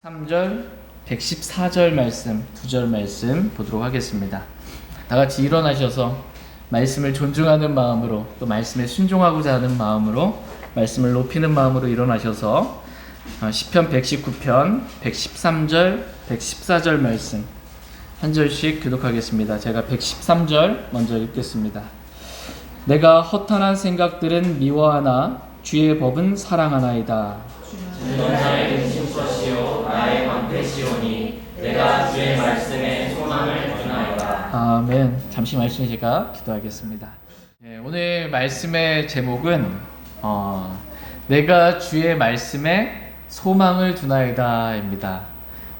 3절, 114절 말씀, 2절 말씀 보도록 하겠습니다. 다 같이 일어나셔서 말씀을 존중하는 마음으로 또 말씀에 순종하고자 하는 마음으로 말씀을 높이는 마음으로 일어나셔서 시편 119편 113절, 114절 말씀 한 절씩 교독하겠습니다. 제가 113절 먼저 읽겠습니다. 내가 허탄한 생각들은 미워하나 주의 법은 사랑하나이다. 주는 나의 근심처시요 나의 방패시오니 내가 주의 말씀에 소망을 두나이다. 아멘. 잠시 말씀 제가 기도하겠습니다. 오늘 말씀의 제목은 내가 주의 말씀에 소망을 두나이다입니다.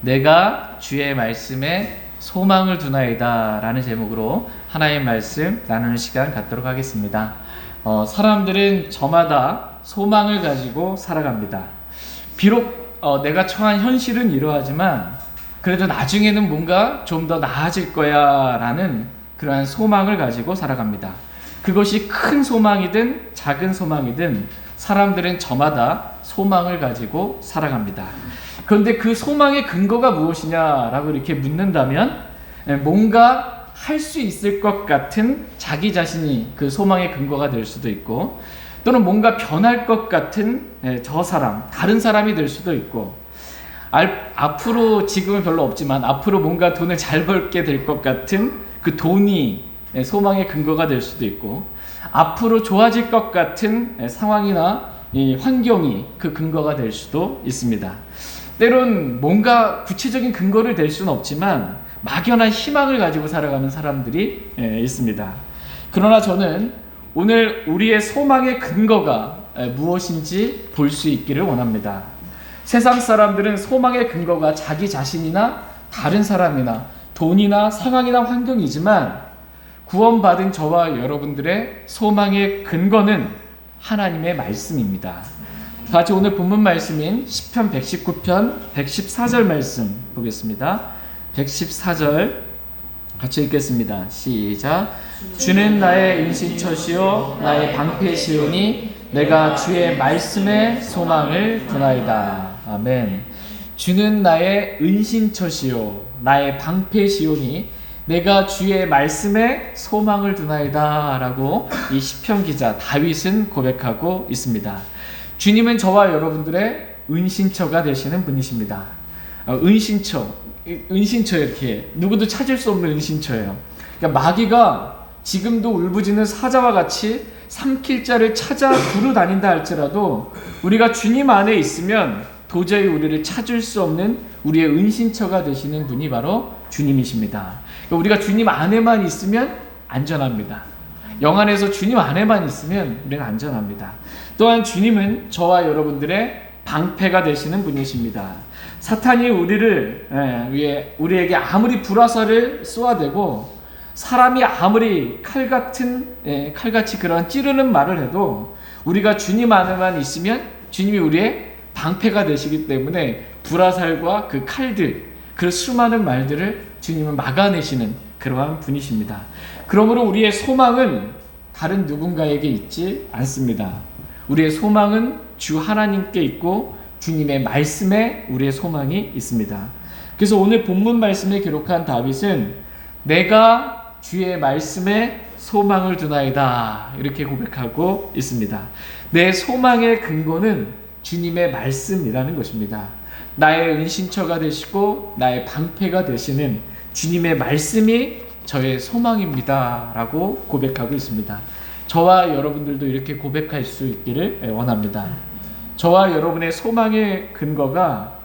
내가 주의 말씀에 소망을 두나이다 라는 제목으로 하나의 말씀 나누는 시간 갖도록 하겠습니다. 사람들은 저마다 소망을 가지고 살아갑니다. 비록 내가 처한 현실은 이러하지만 그래도 나중에는 뭔가 좀 더 나아질 거야 라는 그러한 소망을 가지고 살아갑니다. 그것이 큰 소망이든 작은 소망이든 사람들은 저마다 소망을 가지고 살아갑니다. 그런데 그 소망의 근거가 무엇이냐라고 이렇게 묻는다면 뭔가 할 수 있을 것 같은 자기 자신이 그 소망의 근거가 될 수도 있고, 또는 뭔가 변할 것 같은 저 사람, 다른 사람이 될 수도 있고, 앞으로 지금은 별로 없지만 앞으로 뭔가 돈을 잘 벌게 될 것 같은 그 돈이 소망의 근거가 될 수도 있고, 앞으로 좋아질 것 같은 상황이나 이 환경이 그 근거가 될 수도 있습니다. 때론 뭔가 구체적인 근거를 댈 수는 없지만 막연한 희망을 가지고 살아가는 사람들이 있습니다. 그러나 저는 오늘 우리의 소망의 근거가 무엇인지 볼 수 있기를 원합니다. 세상 사람들은 소망의 근거가 자기 자신이나 다른 사람이나 돈이나 상황이나 환경이지만 구원받은 저와 여러분들의 소망의 근거는 하나님의 말씀입니다. 같이 오늘 본문 말씀인 시편 119편 114절 말씀 보겠습니다. 114절 같이 읽겠습니다. 시작. 주는 나의 은신처시요 나의 방패시오니 내가 주의 말씀에 소망을 두나이다. 아멘. 주는 나의 은신처시요 나의 방패시오니 내가 주의 말씀에 소망을 두나이다 라고 이 시편 기자 다윗은 고백하고 있습니다. 주님은 저와 여러분들의 은신처가 되시는 분이십니다. 은신처 이렇게 누구도 찾을 수 없는 은신처예요. 그러니까 마귀가 지금도 울부짖는 사자와 같이 삼킬 자를 찾아 두루 다닌다 할지라도 우리가 주님 안에 있으면 도저히 우리를 찾을 수 없는 우리의 은신처가 되시는 분이 바로 주님이십니다. 그러니까 우리가 주님 안에만 있으면 안전합니다. 영 안에서 주님 안에만 있으면 우리는 안전합니다. 또한 주님은 저와 여러분들의 방패가 되시는 분이십니다. 사탄이 우리에게 아무리 불화살을 쏘아대고 사람이 아무리 칼같이 그런 찌르는 말을 해도 우리가 주님 안에만 있으면 주님이 우리의 방패가 되시기 때문에 불화살과 그 칼들, 그 수많은 말들을 주님은 막아내시는 그러한 분이십니다. 그러므로 우리의 소망은 다른 누군가에게 있지 않습니다. 우리의 소망은 주 하나님께 있고 주님의 말씀에 우리의 소망이 있습니다. 그래서 오늘 본문 말씀에 기록한 다윗은 내가 주의 말씀에 소망을 두나이다 이렇게 고백하고 있습니다. 내 소망의 근거는 주님의 말씀이라는 것입니다. 나의 은신처가 되시고 나의 방패가 되시는 주님의 말씀이 저의 소망입니다 라고 고백하고 있습니다. 저와 여러분들도 이렇게 고백할 수 있기를 원합니다. 저와 여러분의 소망의 근거가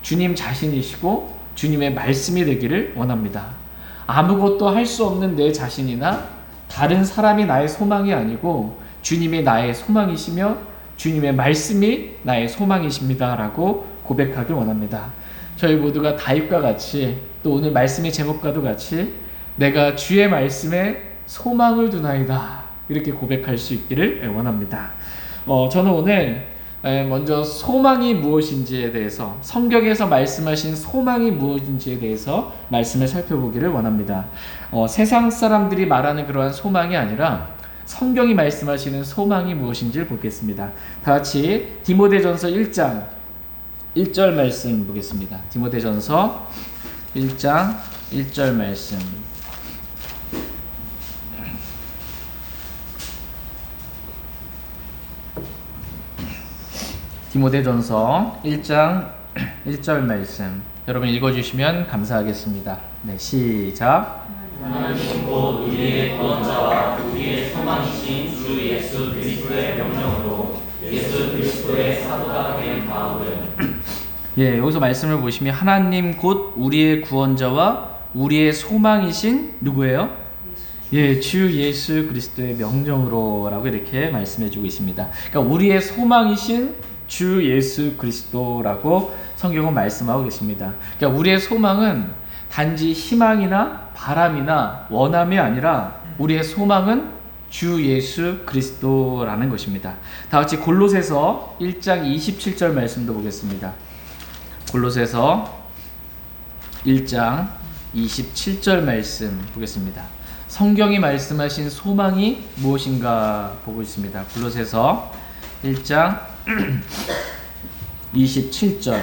주님 자신이시고 주님의 말씀이 되기를 원합니다. 아무것도 할 수 없는 내 자신이나 다른 사람이 나의 소망이 아니고 주님이 나의 소망이시며 주님의 말씀이 나의 소망이십니다 라고 고백하길 원합니다. 저희 모두가 다윗과 같이 또 오늘 말씀의 제목과도 같이 내가 주의 말씀에 소망을 두나이다 이렇게 고백할 수 있기를 원합니다. 저는 오늘 먼저 소망이 무엇인지에 대해서 성경에서 말씀하신 소망이 무엇인지에 대해서 말씀을 살펴보기를 원합니다. 세상 사람들이 말하는 그러한 소망이 아니라 성경이 말씀하시는 소망이 무엇인지를 보겠습니다. 다 같이 디모데전서 1장 1절 말씀 보겠습니다. 디모데전서 1장 1절 말씀. 디모데전서 1장 1절 말씀. 여러분 읽어주시면 감사하겠습니다. 네, 시작. 하나님 곧 우리의 구원자와 우리의 소망이신 주 예수 그리스도의 명령으로 예수 그리스도의 사도가 된 바울은 예, 여기서 말씀을 보시면 하나님 곧 우리의 구원자와 우리의 소망이신 누구예요? 예, 주 예수 그리스도의 명령으로라고 이렇게 말씀해주고 있습니다. 그러니까 우리의 소망이신 주 예수 그리스도라고 성경은 말씀하고 계십니다. 그러니까 우리의 소망은 단지 희망이나 바람이나 원함이 아니라 우리의 소망은 주 예수 그리스도라는 것입니다. 다 같이 골로새서 1장 27절 말씀도 보겠습니다. 골로새서 1장 27절 말씀 보겠습니다. 성경이 말씀하신 소망이 무엇인가 보고 있습니다. 골로새서 1장 27절.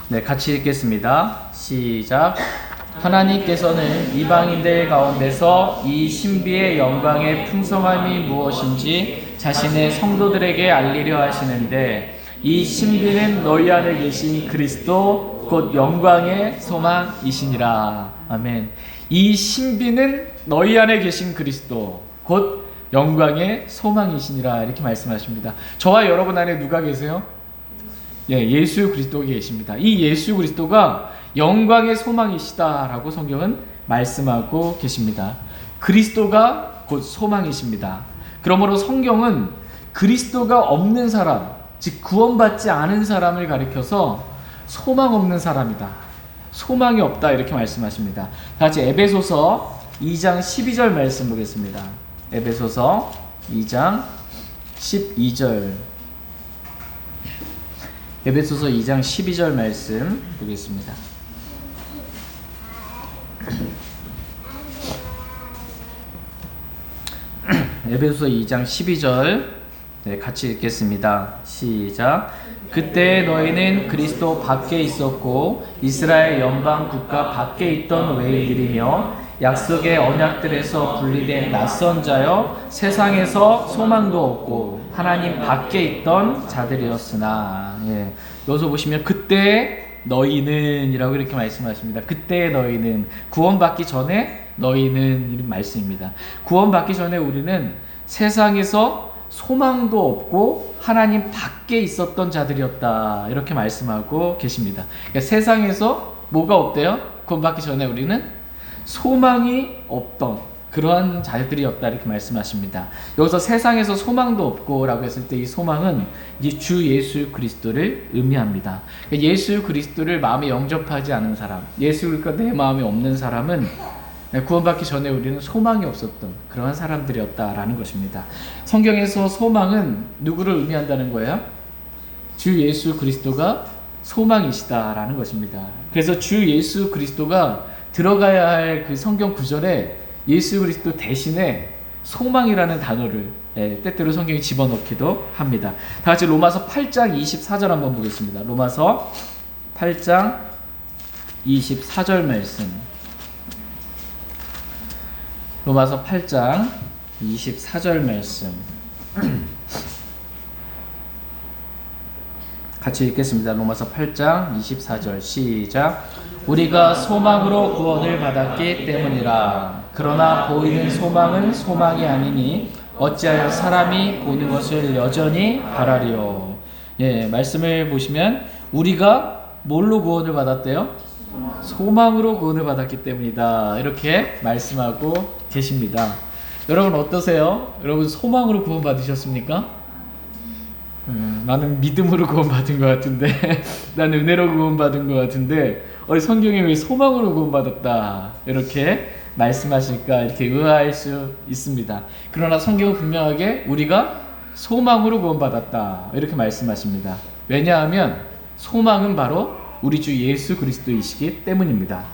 네, 같이 읽겠습니다. 시작. 하나님께서는 이방인들 가운데서 이 신비의 영광의 풍성함이 무엇인지 자신의 성도들에게 알리려 하시는데 이 신비는 너희 안에 계신 그리스도 곧 영광의 소망이시니라. 아멘. 이 신비는 너희 안에 계신 그리스도 곧 영광의 소망이시니라. 이렇게 말씀하십니다. 저와 여러분 안에 누가 계세요? 예, 예수 그리스도가 계십니다. 이 예수 그리스도가 영광의 소망이시다라고 성경은 말씀하고 계십니다. 그리스도가 곧 소망이십니다. 그러므로 성경은 그리스도가 없는 사람, 즉 구원받지 않은 사람을 가리켜서 소망 없는 사람이다, 소망이 없다 이렇게 말씀하십니다. 다 같이 에베소서 2장 12절 말씀 보겠습니다. 에베소서 2장 12절. 에베소서 2장 12절 말씀 보겠습니다. 에베소서 2장 12절. 네, 같이 읽겠습니다. 시작. 그때 너희는 그리스도 밖에 있었고 이스라엘 연방 국가 밖에 있던 외인들이며 약속의 언약들에서 분리된 낯선 자여 세상에서 소망도 없고 하나님 밖에 있던 자들이었으나. 예, 여기서 보시면 그때 너희는 이라고 이렇게 말씀하십니다. 그때 너희는, 구원받기 전에 너희는 이런 말씀입니다. 구원받기 전에 우리는 세상에서 소망도 없고 하나님 밖에 있었던 자들이었다 이렇게 말씀하고 계십니다. 그러니까 세상에서 뭐가 없대요? 구원받기 전에 우리는 소망이 없던 그러한 자들이었다 이렇게 말씀하십니다. 여기서 세상에서 소망도 없고 라고 했을 때 이 소망은 이제 주 예수 그리스도를 의미합니다. 그러니까 예수 그리스도를 마음에 영접하지 않은 사람, 예수 그리스도가 내 마음에 없는 사람은 구원받기 전에 우리는 소망이 없었던 그러한 사람들이었다라는 것입니다. 성경에서 소망은 누구를 의미한다는 거예요? 주 예수 그리스도가 소망이시다라는 것입니다. 그래서 주 예수 그리스도가 들어가야 할 그 성경 구절에 예수 그리스도 대신에 소망이라는 단어를 때때로 성경에 집어넣기도 합니다. 다 같이 로마서 8장 24절 한번 보겠습니다. 로마서 8장 24절 말씀. 로마서 8장 24절 말씀. 같이 읽겠습니다. 로마서 8장 24절 시작. 우리가 소망으로 구원을 받았기 때문이라. 그러나 보이는 소망은 소망이 아니니 어찌하여 사람이 보는 것을 여전히 바라리요. 예, 말씀을 보시면 우리가 뭘로 구원을 받았대요? 소망으로 구원을 받았기 때문이다 이렇게 말씀하고 계십니다. 여러분 어떠세요? 여러분 소망으로 구원 받으셨습니까? 나는 믿음으로 구원 받은 것 같은데 나는 은혜로 구원 받은 것 같은데 성경에 왜 소망으로 구원 받았다 이렇게 말씀하실까 이렇게 의아할 수 있습니다. 그러나 성경은 분명하게 우리가 소망으로 구원 받았다 이렇게 말씀하십니다. 왜냐하면 소망은 바로 우리 주 예수 그리스도이시기 때문입니다.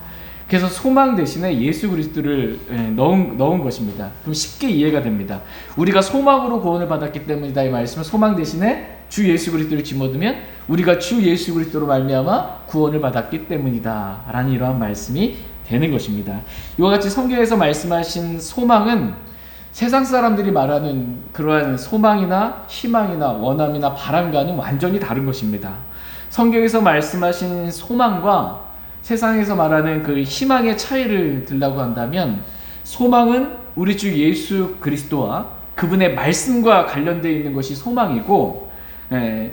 그래서 소망 대신에 예수 그리스도를 넣은 것입니다. 그럼 쉽게 이해가 됩니다. 우리가 소망으로 구원을 받았기 때문이다 이 말씀은 소망 대신에 주 예수 그리스도를 집어넣으면 우리가 주 예수 그리스도로 말미암아 구원을 받았기 때문이다 라는 이러한 말씀이 되는 것입니다. 이와 같이 성경에서 말씀하신 소망은 세상 사람들이 말하는 그러한 소망이나 희망이나 원함이나 바람과는 완전히 다른 것입니다. 성경에서 말씀하신 소망과 세상에서 말하는 그 희망의 차이를 들라고 한다면, 소망은 우리 주 예수 그리스도와 그분의 말씀과 관련되어 있는 것이 소망이고,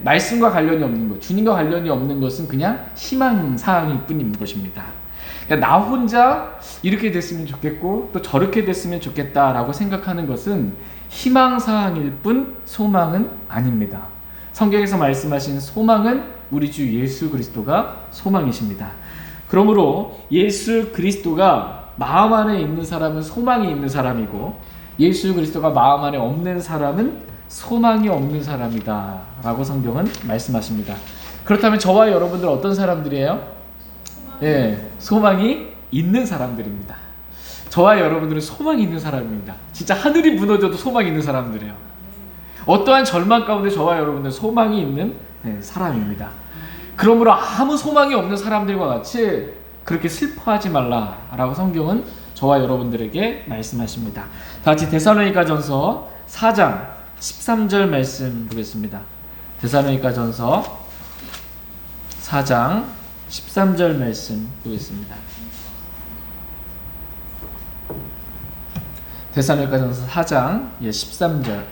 말씀과 관련이 없는 것, 주님과 관련이 없는 것은 그냥 희망사항일 뿐인 것입니다. 그러니까 나 혼자 이렇게 됐으면 좋겠고 또 저렇게 됐으면 좋겠다라고 생각하는 것은 희망사항일 뿐 소망은 아닙니다. 성경에서 말씀하신 소망은 우리 주 예수 그리스도가 소망이십니다. 그러므로 예수 그리스도가 마음 안에 있는 사람은 소망이 있는 사람이고, 예수 그리스도가 마음 안에 없는 사람은 소망이 없는 사람이다 라고 성경은 말씀하십니다. 그렇다면 저와 여러분들은 어떤 사람들이에요? 소망이 있는 사람들입니다. 저와 여러분들은 소망이 있는 사람입니다. 진짜 하늘이 무너져도 소망이 있는 사람들이에요. 어떠한 절망 가운데 저와 여러분들은 소망이 있는 사람입니다. 그러므로 아무 소망이 없는 사람들과 같이 그렇게 슬퍼하지 말라라고 성경은 저와 여러분들에게 말씀하십니다. 다 같이 데살로니가전서 4장 13절 말씀 보겠습니다. 데살로니가전서 4장 13절 말씀 보겠습니다. 데살로니가전서 4장 13절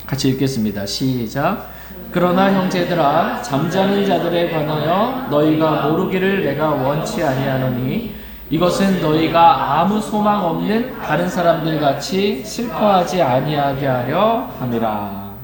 같이 읽겠습니다. 시작. 그러나 형제들아, 잠자는 자들에 관하여 너희가 모르기를 내가 원치 아니하노니 이것은 너희가 아무 소망 없는 다른 사람들 같이 슬퍼하지 아니하게 하려 함이라.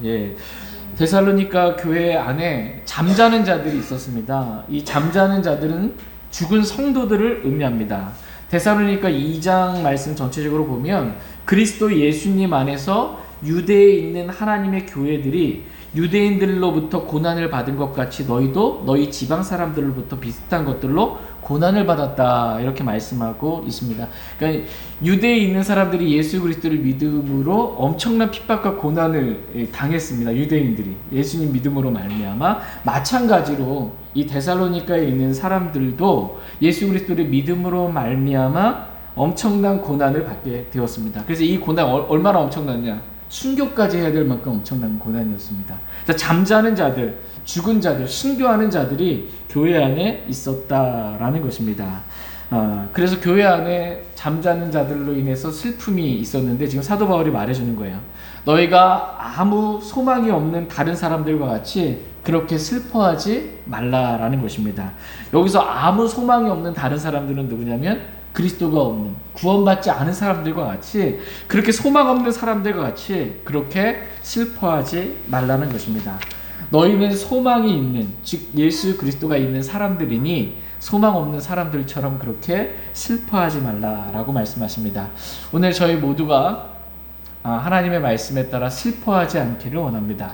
데살로니가 교회 안에 잠자는 자들이 있었습니다. 이 잠자는 자들은 죽은 성도들을 의미합니다. 데살로니가 2장 말씀 전체적으로 보면 그리스도 예수님 안에서 유대에 있는 하나님의 교회들이 유대인들로부터 고난을 받은 것 같이 너희도 너희 지방 사람들로부터 비슷한 것들로 고난을 받았다 이렇게 말씀하고 있습니다. 그러니까 유대에 있는 사람들이 예수 그리스도를 믿음으로 엄청난 핍박과 고난을 당했습니다. 유대인들이 예수님 믿음으로 말미암아, 마찬가지로 이 데살로니가에 있는 사람들도 예수 그리스도를 믿음으로 말미암아 엄청난 고난을 받게 되었습니다. 그래서 이 고난 얼마나 엄청났냐? 순교까지 해야 될 만큼 엄청난 고난이었습니다. 잠자는 자들, 죽은 자들, 순교하는 자들이 교회 안에 있었다라는 것입니다. 그래서 교회 안에 잠자는 자들로 인해서 슬픔이 있었는데 지금 사도 바울이 말해주는 거예요. 너희가 아무 소망이 없는 다른 사람들과 같이 그렇게 슬퍼하지 말라라는 것입니다. 여기서 아무 소망이 없는 다른 사람들은 누구냐면 그리스도가 없는, 구원받지 않은 사람들과 같이, 그렇게 소망 없는 사람들과 같이 그렇게 슬퍼하지 말라는 것입니다. 너희는 소망이 있는, 즉 예수 그리스도가 있는 사람들이니 소망 없는 사람들처럼 그렇게 슬퍼하지 말라라고 말씀하십니다. 오늘 저희 모두가 하나님의 말씀에 따라 슬퍼하지 않기를 원합니다.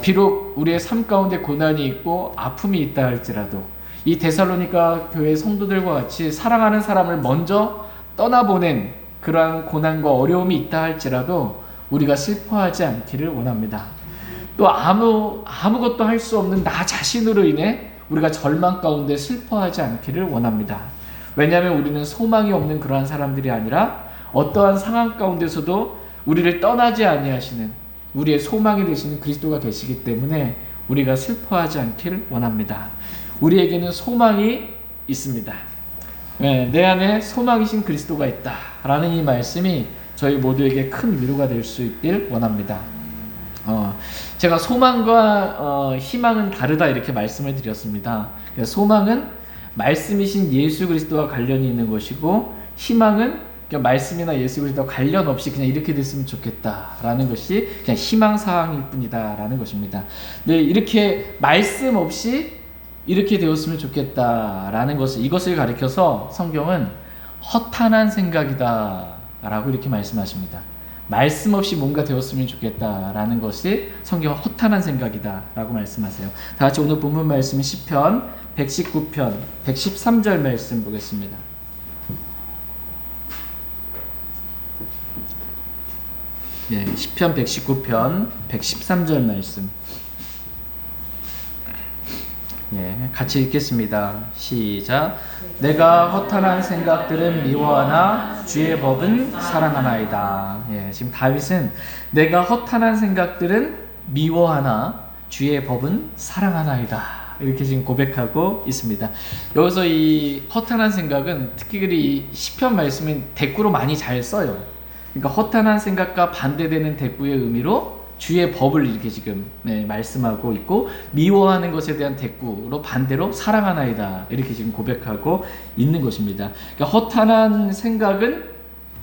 비록 우리의 삶 가운데 고난이 있고 아픔이 있다 할지라도 이 데살로니가 교회 성도들과 같이 사랑하는 사람을 먼저 떠나보낸 그러한 고난과 어려움이 있다 할지라도 우리가 슬퍼하지 않기를 원합니다. 또 아무것도 할 수 없는 나 자신으로 인해 우리가 절망 가운데 슬퍼하지 않기를 원합니다. 왜냐하면 우리는 소망이 없는 그러한 사람들이 아니라 어떠한 상황 가운데서도 우리를 떠나지 아니하시는 우리의 소망이 되시는 그리스도가 계시기 때문에 우리가 슬퍼하지 않기를 원합니다. 우리에게는 소망이 있습니다. 내 안에 소망이신 그리스도가 있다 라는 이 말씀이 저희 모두에게 큰 위로가 될 수 있길 원합니다. 제가 소망과 희망은 다르다 이렇게 말씀을 드렸습니다. 소망은 말씀이신 예수 그리스도와 관련이 있는 것이고, 희망은 말씀이나 예수 그리스도와 관련 없이 그냥 이렇게 됐으면 좋겠다라는 것이 그냥 희망사항일 뿐이다라는 것입니다. 네, 이렇게 말씀 없이 이렇게 되었으면 좋겠다라는 것을, 이것을 가리켜서 성경은 허탄한 생각이다 라고 이렇게 말씀하십니다. 말씀 없이 뭔가 되었으면 좋겠다라는 것이 성경은 허탄한 생각이다 라고 말씀하세요. 다 같이 오늘 본문 말씀 시편 119편 113절 말씀 보겠습니다. 시편 119편 113절 말씀. 예, 같이 읽겠습니다. 시작. 내가 허탄한 생각들은 미워하나 주의 법은 사랑하나이다. 예, 지금 다윗은 내가 허탄한 생각들은 미워하나 주의 법은 사랑하나이다. 이렇게 지금 고백하고 있습니다. 여기서 이 허탄한 생각은 특히 이 시편 말씀은 대꾸로 많이 잘 써요. 그러니까 허탄한 생각과 반대되는 대꾸의 의미로 주의 법을 이렇게 지금 말씀하고 있고, 미워하는 것에 대한 대꾸로 반대로 사랑하나이다 이렇게 지금 고백하고 있는 것입니다. 그러니까 허탄한 생각은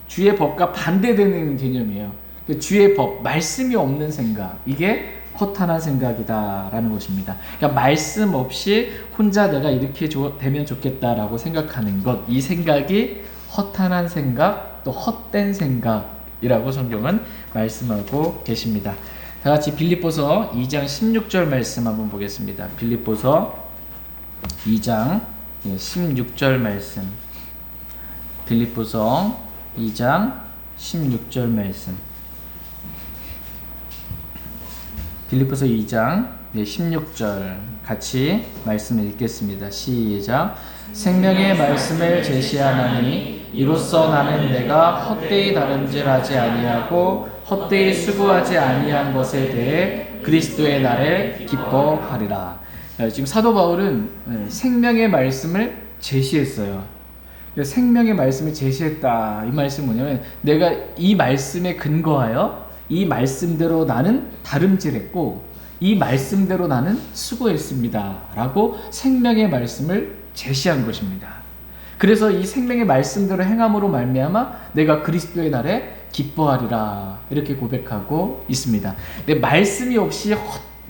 주의 법과 반대되는 개념이에요. 그러니까 주의 법, 말씀이 없는 생각, 이게 허탄한 생각이다라는 것입니다. 그러니까 말씀 없이 혼자 내가 이렇게 되면 좋겠다라고 생각하는 것, 이 생각이 허탄한 생각, 또 헛된 생각이라고 성경은 말씀하고 계십니다. 다 같이 빌립보서 2장 16절 말씀 한번 보겠습니다. 빌립보서 2장 16절 말씀. 빌립보서 2장 16절 말씀. 빌립보서 2장 16절 같이 말씀을 읽겠습니다. 시작. 생명의 말씀을 제시하나니 이로써 나는 내가 헛되이 다름질하지 아니하고 헛되이 수고하지 아니한 것에 대해 그리스도의 날에 기뻐하리라. 지금 사도 바울은 생명의 말씀을 제시했어요. 생명의 말씀을 제시했다. 이 말씀은 뭐냐면 내가 이 말씀에 근거하여 이 말씀대로 나는 다름질했고 이 말씀대로 나는 수고했습니다 라고 생명의 말씀을 제시한 것입니다. 그래서 이 생명의 말씀대로 행함으로 말미암아 내가 그리스도의 날에 기뻐하리라 이렇게 고백하고 있습니다. 근데 말씀이 없이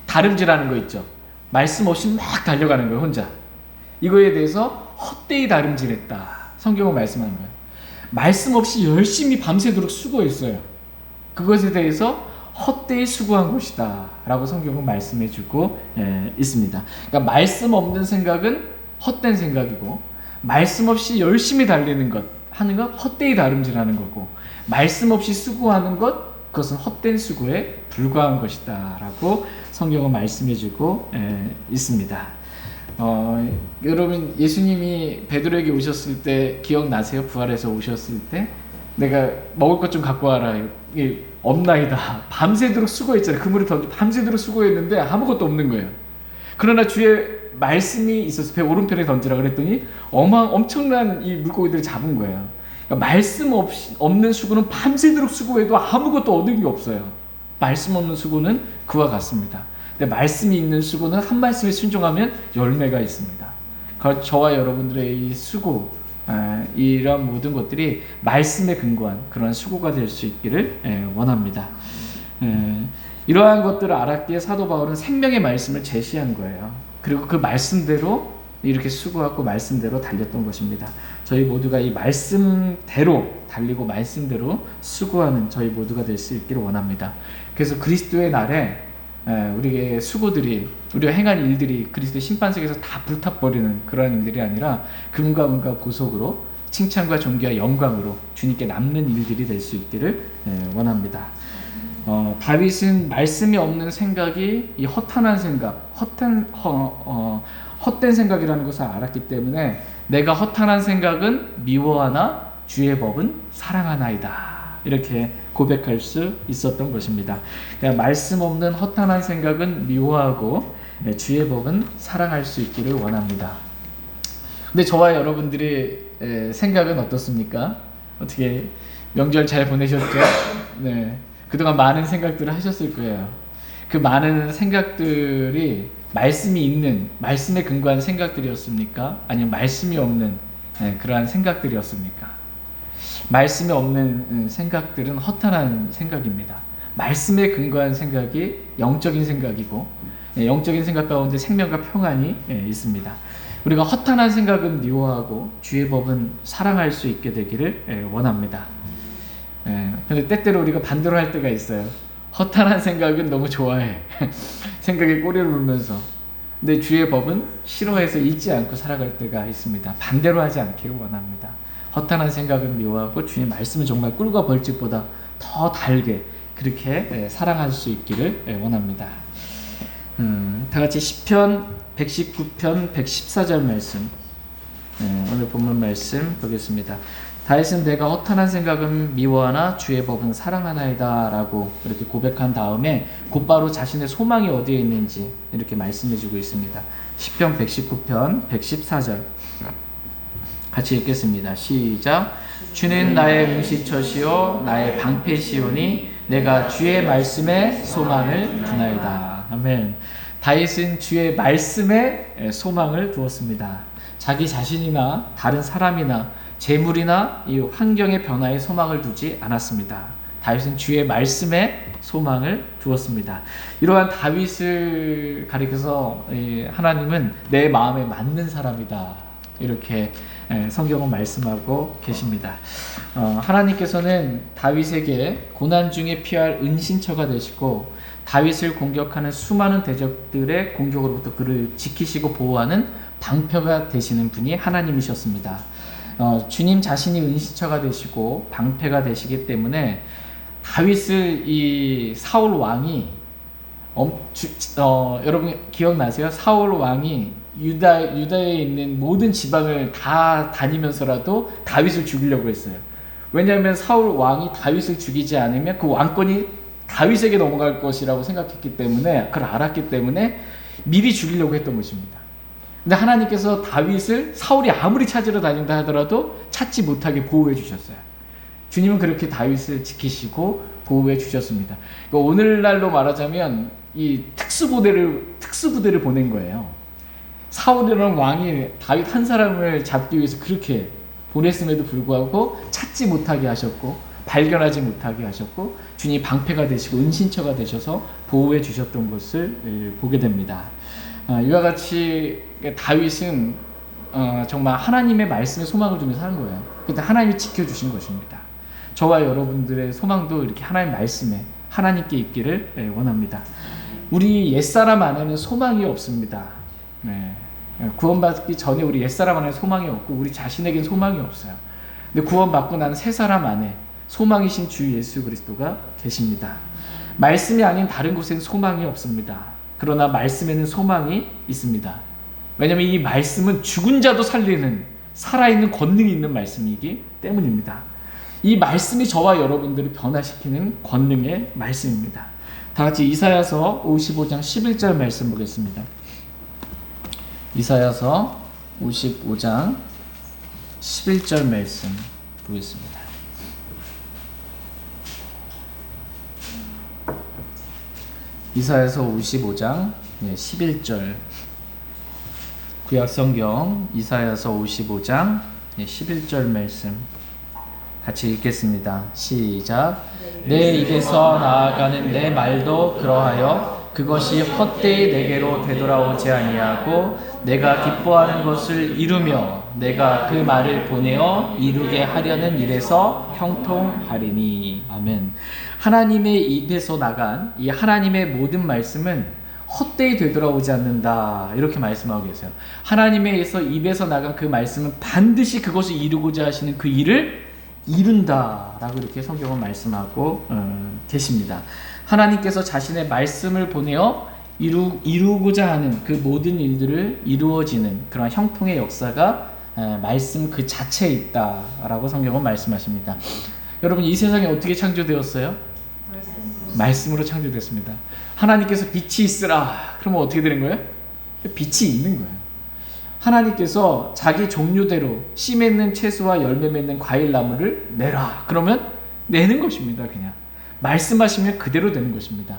다름질하는 거 있죠. 말씀 없이 막 달려가는 거예요, 혼자. 이거에 대해서 헛되이 다름질했다. 성경은 말씀하는 거예요. 말씀 없이 열심히 밤새도록 수고했어요. 그것에 대해서 헛되이 수고한 것이다 라고 성경은 말씀해 주고 있습니다. 그러니까 말씀 없는 생각은 헛된 생각이고, 말씀 없이 열심히 달리는 것, 하는 것, 헛되이 다름질하는 거고, 말씀 없이 수고하는 것, 그것은 헛된 수고에 불과한 것이다 라고 성경은 말씀해 주고 있습니다. 여러분, 예수님이 베드로에게 오셨을 때 기억나세요? 부활해서 오셨을 때 내가 먹을 것 좀 갖고 와라. 없나이다. 밤새도록 수고했잖아요. 그물을 던져 밤새도록 수고했는데 아무것도 없는 거예요. 그러나 주의 말씀이 있어서 배 오른편에 던지라 그랬더니 엄청난 이 물고기들을 잡은 거예요. 그러니까 말씀 없는 수고는 밤새도록 수고해도 아무것도 얻은 게 없어요. 말씀 없는 수고는 그와 같습니다. 근데 말씀이 있는 수고는 한 말씀에 순종하면 열매가 있습니다. 저와 여러분들의 이 수고, 이런 모든 것들이 말씀에 근거한 그런 수고가 될 수 있기를 원합니다. 이러한 것들을 알았기에 사도 바울은 생명의 말씀을 제시한 거예요. 그리고 그 말씀대로 이렇게 수고하고 말씀대로 달렸던 것입니다. 저희 모두가 이 말씀대로 달리고 말씀대로 수고하는 저희 모두가 될 수 있기를 원합니다. 그래서 그리스도의 날에 우리의 수고들이, 우리가 행한 일들이 그리스도의 심판석에서 다 불타버리는 그러한 일들이 아니라 금과 은과 보석으로 칭찬과 존귀와 영광으로 주님께 남는 일들이 될 수 있기를 원합니다. 다윗은 말씀이 없는 생각이 이 허탄한 생각, 헛된 생각이라는 것을 알았기 때문에 내가 허탄한 생각은 미워하나 주의 법은 사랑하나이다 이렇게 고백할 수 있었던 것입니다. 그러니까 말씀 없는 허탄한 생각은 미워하고 주의 법은 사랑할 수 있기를 원합니다. 근데 저와 여러분들의 생각은 어떻습니까? 어떻게 명절 잘 보내셨죠? 네. 그동안 많은 생각들을 하셨을 거예요. 그 많은 생각들이 말씀이 있는, 말씀에 근거한 생각들이었습니까? 아니면 말씀이 없는 그러한 생각들이었습니까? 말씀이 없는 생각들은 허탄한 생각입니다. 말씀에 근거한 생각이 영적인 생각이고, 영적인 생각 가운데 생명과 평안이 있습니다. 우리가 허탄한 생각은 미워하고 주의 법은 사랑할 수 있게 되기를 원합니다. 근데 때때로 우리가 반대로 할 때가 있어요. 허탄한 생각은 너무 좋아해. 생각에 꼬리를 물면서. 근데 주의 법은 싫어해서 잊지 않고 살아갈 때가 있습니다. 반대로 하지 않기를 원합니다. 허탄한 생각은 미워하고 주의 말씀은 정말 꿀과 벌집보다 더 달게 그렇게 사랑할 수 있기를 원합니다. 다 같이 시편 119편 114절 말씀. 오늘 본문 말씀 보겠습니다. 다윗은 내가 허탄한 생각은 미워하나 주의 법은 사랑하나이다 라고 이렇게 고백한 다음에 곧바로 자신의 소망이 어디에 있는지 이렇게 말씀해주고 있습니다. 시편 119편 114절 같이 읽겠습니다. 시작. 주는 나의 응시처시요 나의 방패시오니 내가 주의 말씀에 소망을 두나이다. 아멘. 다윗은 주의 말씀에 소망을 두었습니다. 자기 자신이나 다른 사람이나 재물이나 이 환경의 변화에 소망을 두지 않았습니다. 다윗은 주의 말씀에 소망을 두었습니다. 이러한 다윗을 가리켜서 하나님은 내 마음에 맞는 사람이다. 이렇게 성경은 말씀하고 계십니다. 하나님께서는 다윗에게 고난 중에 피할 은신처가 되시고 다윗을 공격하는 수많은 대적들의 공격으로부터 그를 지키시고 보호하는 방패가 되시는 분이 하나님이셨습니다. 주님 자신이 은신처가 되시고 방패가 되시기 때문에 다윗을 이 사울 왕이 여러분 기억나세요? 사울 왕이 유다에 있는 모든 지방을 다 다니면서라도 다윗을 죽이려고 했어요. 왜냐하면 사울 왕이 다윗을 죽이지 않으면 그 왕권이 다윗에게 넘어갈 것이라고 생각했기 때문에, 그걸 알았기 때문에 미리 죽이려고 했던 것입니다. 근데 하나님께서 다윗을 사울이 아무리 찾으러 다닌다 하더라도 찾지 못하게 보호해 주셨어요. 주님은 그렇게 다윗을 지키시고 보호해 주셨습니다. 그러니까 오늘날로 말하자면 이 특수부대를 보낸 거예요. 사울이라는 왕이 다윗 한 사람을 잡기 위해서 그렇게 보냈음에도 불구하고 찾지 못하게 하셨고 발견하지 못하게 하셨고 주님이 방패가 되시고 은신처가 되셔서 보호해 주셨던 것을 보게 됩니다. 이와 같이 다윗은 정말 하나님의 말씀에 소망을 두며 사는 거예요. 그때 하나님이 지켜주신 것입니다. 저와 여러분들의 소망도 이렇게 하나님 말씀에 하나님께 있기를 원합니다. 우리 옛사람 안에는 소망이 없습니다. 구원받기 전에 우리 옛사람 안에 소망이 없고 우리 자신에겐 소망이 없어요. 근데 구원받고 난 새사람 안에 소망이신 주 예수 그리스도가 계십니다. 말씀이 아닌 다른 곳엔 소망이 없습니다. 그러나 말씀에는 소망이 있습니다. 왜냐하면 이 말씀은 죽은 자도 살리는 살아있는 권능이 있는 말씀이기 때문입니다. 이 말씀이 저와 여러분들을 변화시키는 권능의 말씀입니다. 다 같이 이사야서 55장 11절 말씀 보겠습니다. 이사야서 55장 11절 말씀 보겠습니다. 이사야서 55장 11절 구약성경 이사야서 55장 11절 말씀 같이 읽겠습니다. 시작. 내 입에서 나아가는 내 말도 그러하여 그것이 헛되이 내게로 되돌아오지 아니하고 내가 기뻐하는 것을 이루며 내가 그 말을 보내어 이루게 하려는 일에서 형통하리니. 아멘. 하나님의 입에서 나간 이 하나님의 모든 말씀은 헛되이 되돌아오지 않는다. 이렇게 말씀하고 계세요. 하나님의 입에서 나간 그 말씀은 반드시 그것을 이루고자 하시는 그 일을 이룬다. 라고 이렇게 성경은 말씀하고 계십니다. 하나님께서 자신의 말씀을 보내어 이루고자 하는 그 모든 일들을 이루어지는 그런 형통의 역사가 말씀 그 자체에 있다라고 성경은 말씀하십니다. 여러분 이 세상이 어떻게 창조되었어요? 말씀으로 창조됐습니다. 하나님께서 빛이 있으라 그러면 어떻게 되는 거예요? 빛이 있는 거예요. 하나님께서 자기 종류대로 씨 맺는 채소와 열매 맺는 과일 나무를 내라 그러면 내는 것입니다. 그냥 말씀하시면 그대로 되는 것입니다.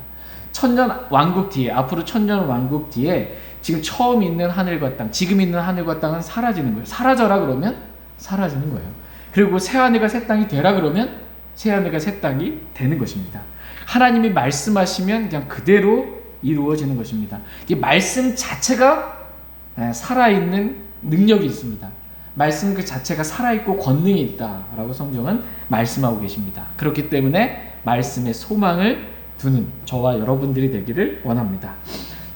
천년 왕국 뒤에, 앞으로 천년 왕국 뒤에 지금 처음 있는 하늘과 땅, 지금 있는 하늘과 땅은 사라지는 거예요. 사라져라 그러면 사라지는 거예요. 그리고 새 하늘과 새 땅이 되라 그러면 새 하늘과 새 땅이 되는 것입니다. 하나님이 말씀하시면 그냥 그대로 이루어지는 것입니다. 이 말씀 자체가 살아있는 능력이 있습니다. 말씀 그 자체가 살아있고 권능이 있다라고 성경은 말씀하고 계십니다. 그렇기 때문에 말씀에 소망을 두는 저와 여러분들이 되기를 원합니다.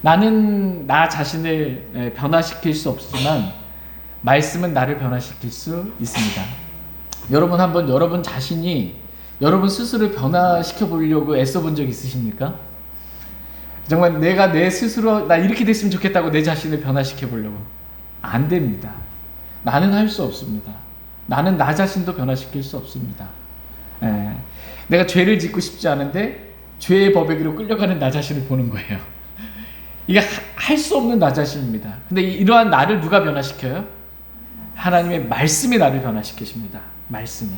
나는 나 자신을 변화시킬 수 없지만 말씀은 나를 변화시킬 수 있습니다. 여러분 한번 여러분 자신이 여러분 스스로 변화시켜 보려고 애써 본 적 있으십니까? 정말 내가 내 스스로 나 이렇게 됐으면 좋겠다고 내 자신을 변화시켜 보려고 안 됩니다. 나는 할 수 없습니다. 나는 나 자신도 변화시킬 수 없습니다. 예. 내가 죄를 짓고 싶지 않은데 죄의 법에게로 끌려가는 나 자신을 보는 거예요. 이게 할 수 없는 나 자신입니다. 근데 이러한 나를 누가 변화시켜요? 하나님의 말씀이 나를 변화시키십니다. 말씀이.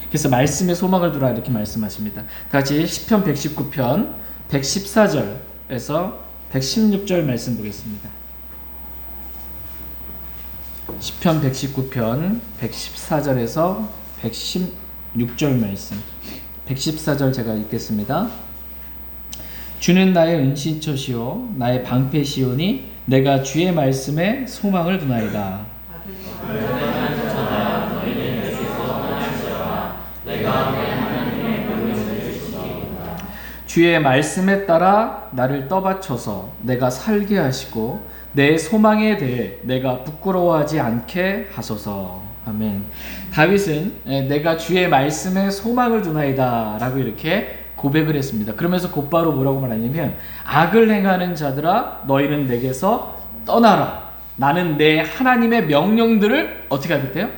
그래서 말씀의 소망을 두라 이렇게 말씀하십니다. 다 같이 시편 119편 114절에서 116절 말씀 보겠습니다. 시편 119편 114절에서 116절 말씀. 114절 제가 읽겠습니다. 주는 나의 은신처시요 나의 방패시오니 내가 주의 말씀에 소망을 두나이다. 주의 말씀에 따라 나를 떠받쳐서 내가 살게 하시고 내 소망에 대해 내가 부끄러워하지 않게 하소서. 아멘. 다윗은 내가 주의 말씀에 소망을 두나이다 라고 이렇게 고백을 했습니다. 그러면서 곧바로 뭐라고 말하냐면 악을 행하는 자들아 너희는 내게서 떠나라. 나는 내 하나님의 명령들을 어떻게 하겠대요?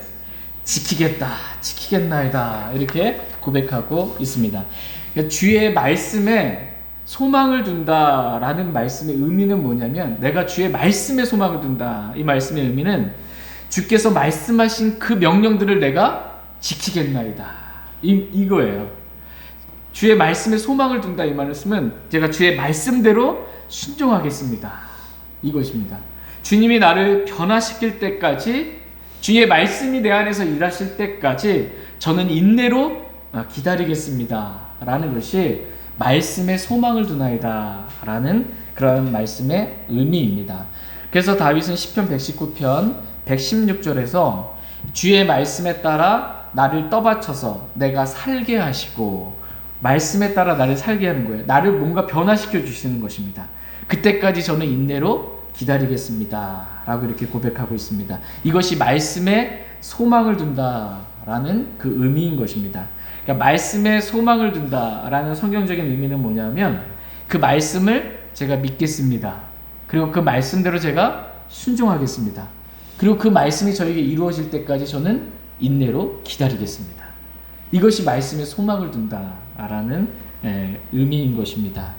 지키겠나이다 이렇게 고백하고 있습니다. 그러니까 주의 말씀에 소망을 둔다라는 말씀의 의미는 뭐냐면 내가 주의 말씀에 소망을 둔다. 이 말씀의 의미는 주께서 말씀하신 그 명령들을 내가 지키겠나이다. 이거예요. 주의 말씀에 소망을 둔다 이 말씀은 제가 주의 말씀대로 순종하겠습니다. 이것입니다. 주님이 나를 변화시킬 때까지 주의 말씀이 내 안에서 일하실 때까지 저는 인내로 기다리겠습니다. 라는 것이 말씀에 소망을 두나이다 라는 그런 말씀의 의미입니다. 그래서 다윗은 시편 119편 116절에서 주의 말씀에 따라 나를 떠받쳐서 내가 살게 하시고 말씀에 따라 나를 살게 하는 거예요. 나를 뭔가 변화시켜 주시는 것입니다. 그때까지 저는 인내로 기다리겠습니다 라고 이렇게 고백하고 있습니다. 이것이 말씀에 소망을 둔다라는 그 의미인 것입니다. 그러니까 말씀에 소망을 둔다라는 성경적인 의미는 뭐냐면 그 말씀을 제가 믿겠습니다. 그리고 그 말씀대로 제가 순종하겠습니다. 그리고 그 말씀이 저에게 이루어질 때까지 저는 인내로 기다리겠습니다. 이것이 말씀에 소망을 둔다라는 의미인 것입니다.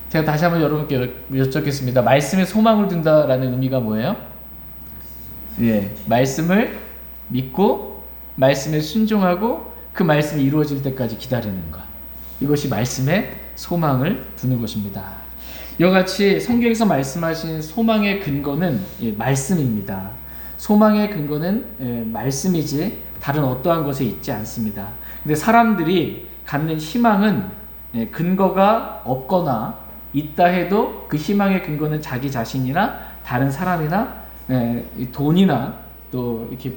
제가 다시 한번 여러분께 여쭙겠습니다. 말씀에 소망을 둔다라는 의미가 뭐예요? 예, 말씀을 믿고 말씀에 순종하고 그 말씀이 이루어질 때까지 기다리는 것. 이것이 말씀에 소망을 두는 것입니다. 이와 같이 성경에서 말씀하신 소망의 근거는 말씀입니다. 소망의 근거는 말씀이지 다른 어떠한 것에 있지 않습니다. 근데 사람들이 갖는 희망은 근거가 없거나 있다 해도 그 희망의 근거는 자기 자신이나 다른 사람이나 돈이나 또 이렇게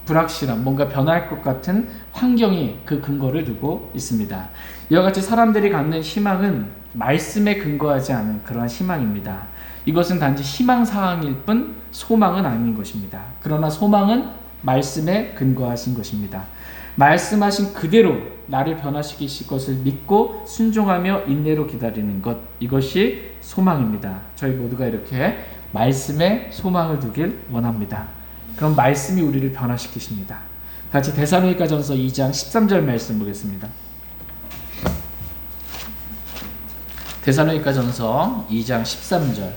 불확실한 뭔가 변할 것 같은 환경이 그 근거를 두고 있습니다. 이와 같이 사람들이 갖는 희망은 말씀에 근거하지 않은 그러한 희망입니다. 이것은 단지 희망사항일 뿐 소망은 아닌 것입니다. 그러나 소망은 말씀에 근거하신 것입니다. 말씀하신 그대로 나를 변화시키실 것을 믿고 순종하며 인내로 기다리는 것, 이것이 소망입니다. 저희 모두가 이렇게 말씀에 소망을 두길 원합니다. 그럼 말씀이 우리를 변화시키십니다. 같이 데살로니가전서 2장 13절 말씀 보겠습니다. 데살로니가전서 2장 13절.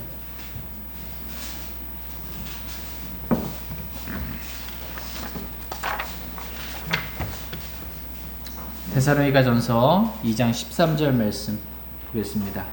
데살로니가전서 2장 13절 말씀 보겠습니다.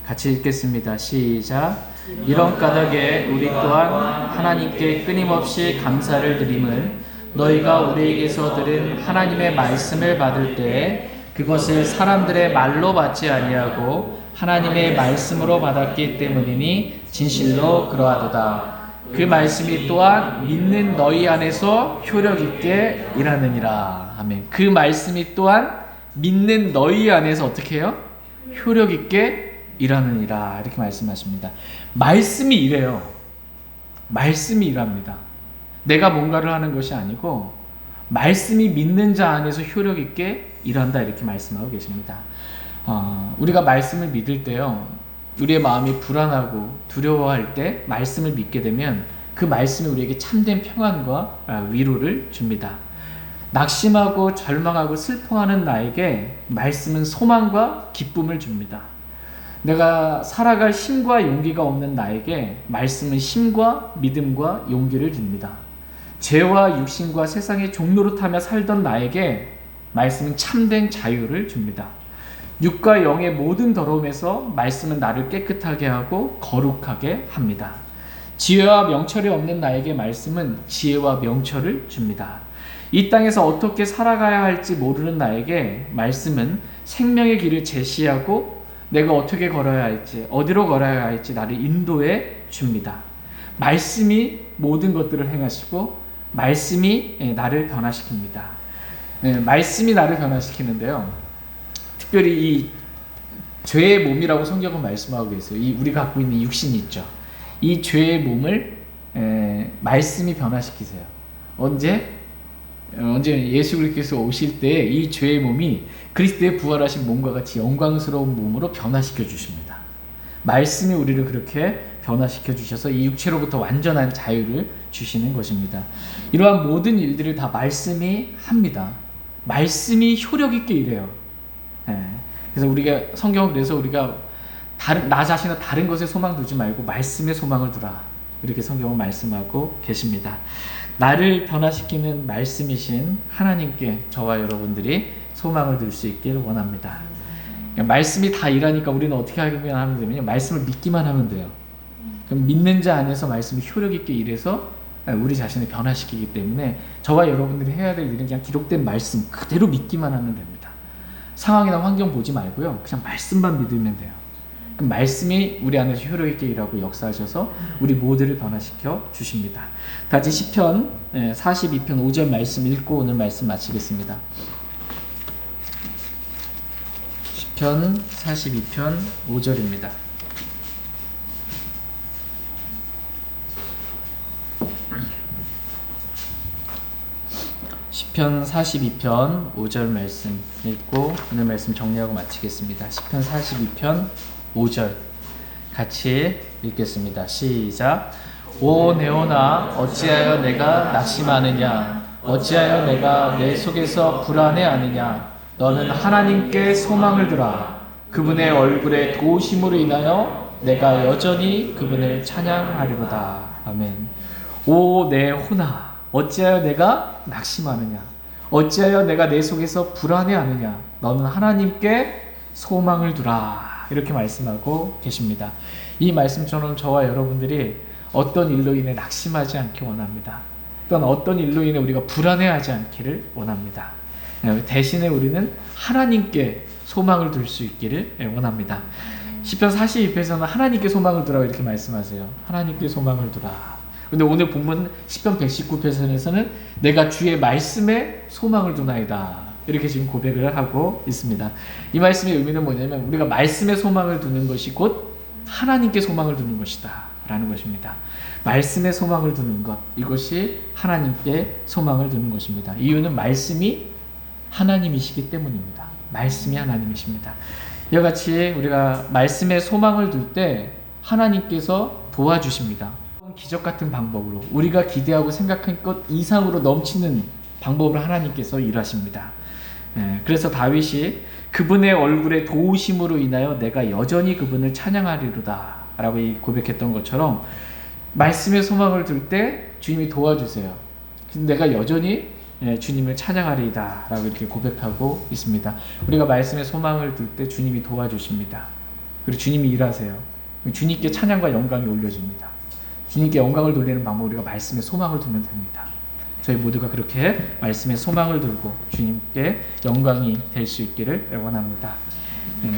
같이 읽겠습니다. 시작. 이런 까닭에 우리 또한 하나님께 끊임없이 감사를 드림은 너희가 우리에게서 들은 하나님의 말씀을 받을 때에 그것을 사람들의 말로 받지 아니하고 하나님의 말씀으로 받았기 때문이니 진실로 그러하도다. 그 말씀이 또한 믿는 너희 안에서 효력 있게 일하느니라. 아멘. 그 말씀이 또한 믿는 너희 안에서 어떻게 해요? 효력 있게 일하느니라. 이렇게 말씀하십니다. 말씀이 일해요. 말씀이 일합니다. 내가 뭔가를 하는 것이 아니고 말씀이 믿는 자 안에서 효력 있게 일한다. 이렇게 말씀하고 계십니다. 우리가 말씀을 믿을 때요, 우리의 마음이 불안하고 두려워할 때 말씀을 믿게 되면 그 말씀이 우리에게 참된 평안과 위로를 줍니다. 낙심하고 절망하고 슬퍼하는 나에게 말씀은 소망과 기쁨을 줍니다. 내가 살아갈 힘과 용기가 없는 나에게 말씀은 힘과 믿음과 용기를 줍니다. 죄와 육신과 세상의 종노릇하며 살던 나에게 말씀은 참된 자유를 줍니다. 육과 영의 모든 더러움에서 말씀은 나를 깨끗하게 하고 거룩하게 합니다. 지혜와 명철이 없는 나에게 말씀은 지혜와 명철을 줍니다. 이 땅에서 어떻게 살아가야 할지 모르는 나에게 말씀은 생명의 길을 제시하고 내가 어떻게 걸어야 할지, 어디로 걸어야 할지 나를 인도해 줍니다. 말씀이 모든 것들을 행하시고 말씀이 나를 변화시킵니다. 말씀이 나를 변화시키는데요. 특별히 이 죄의 몸이라고 성경은 말씀하고 계세요. 이 우리가 갖고 있는 육신이 있죠. 이 죄의 몸을 말씀이 변화시키세요. 언제 예수 그리스도께서 오실 때 이 죄의 몸이 그리스도의 부활하신 몸과 같이 영광스러운 몸으로 변화시켜 주십니다. 말씀이 우리를 그렇게 변화시켜 주셔서 이 육체로부터 완전한 자유를 주시는 것입니다. 이러한 모든 일들을 다 말씀이 합니다. 말씀이 효력 있게 일해요. 그래서 우리가 그래서 우리가 나 자신은 다른 것에 소망 두지 말고 말씀에 소망을 두라, 이렇게 성경은 말씀하고 계십니다. 나를 변화시키는 말씀이신 하나님께 저와 여러분들이 소망을 둘 수 있길 원합니다. 말씀이 다 일하니까 우리는 어떻게 하면 되면요, 말씀을 믿기만 하면 돼요. 그럼 믿는 자 안에서 말씀이 효력 있게 일해서 우리 자신을 변화시키기 때문에 저와 여러분들이 해야 될 일은 그냥 기록된 말씀 그대로 믿기만 하면 됩니다. 상황이나 환경 보지 말고요, 그냥 말씀만 믿으면 돼요. 그 말씀이 우리 안에서 효력 있게 일하고 역사하셔서 우리 모두를 변화시켜 주십니다. 같이 시편 42편 5절 말씀 읽고 오늘 말씀 마치겠습니다. 시편 42편 5절입니다. 시편 42편 5절 말씀 읽고 오늘 말씀 정리하고 마치겠습니다. 시편 42편 5절 같이 읽겠습니다. 시작. 오 네오나, 어찌하여 내가 낙심하느냐? 어찌하여 내가 내 속에서 불안해하느냐? 너는 하나님께 소망을 두라. 그분의 얼굴의 도우심으로 인하여 내가 여전히 그분을 찬양하리로다. 아멘. 오 네오나, 어찌하여 내가 낙심하느냐? 어찌하여 내가 내 속에서 불안해하느냐? 너는 하나님께 소망을 두라. 이렇게 말씀하고 계십니다. 이 말씀처럼 저와 여러분들이 어떤 일로 인해 낙심하지 않기 원합니다. 또한 어떤 일로 인해 우리가 불안해하지 않기를 원합니다. 대신에 우리는 하나님께 소망을 둘 수 있기를 원합니다. 시편 42편에서는 하나님께 소망을 두라고 이렇게 말씀하세요. 하나님께 소망을 두라. 근데 오늘 본문 시편 119편에서는 내가 주의 말씀에 소망을 두나이다, 이렇게 지금 고백을 하고 있습니다. 이 말씀의 의미는 뭐냐면 우리가 말씀에 소망을 두는 것이 곧 하나님께 소망을 두는 것이다 라는 것입니다. 말씀에 소망을 두는 것, 이것이 하나님께 소망을 두는 것입니다. 이유는 말씀이 하나님이시기 때문입니다. 말씀이 하나님이십니다. 이와 같이 우리가 말씀에 소망을 둘 때 하나님께서 도와주십니다. 기적 같은 방법으로 우리가 기대하고 생각한 것 이상으로 넘치는 방법을 하나님께서 일하십니다. 그래서 다윗이 그분의 얼굴의 도우심으로 인하여 내가 여전히 그분을 찬양하리로다 라고 고백했던 것처럼 말씀에 소망을 둘 때 주님이 도와주세요. 내가 여전히 주님을 찬양하리이다 라고 이렇게 고백하고 있습니다. 우리가 말씀에 소망을 둘 때 주님이 도와주십니다. 그리고 주님이 일하세요. 주님께 찬양과 영광이 올려집니다. 주님께 영광을 돌리는 방법으로 우리가 말씀에 소망을 두면 됩니다. 저희 모두가 그렇게 말씀에 소망을 두고 주님께 영광이 될 수 있기를 원합니다.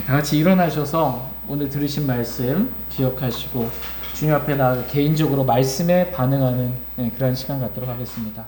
다 같이 일어나셔서 오늘 들으신 말씀 기억하시고 주님 앞에 나가 개인적으로 말씀에 반응하는 그런 시간 갖도록 하겠습니다.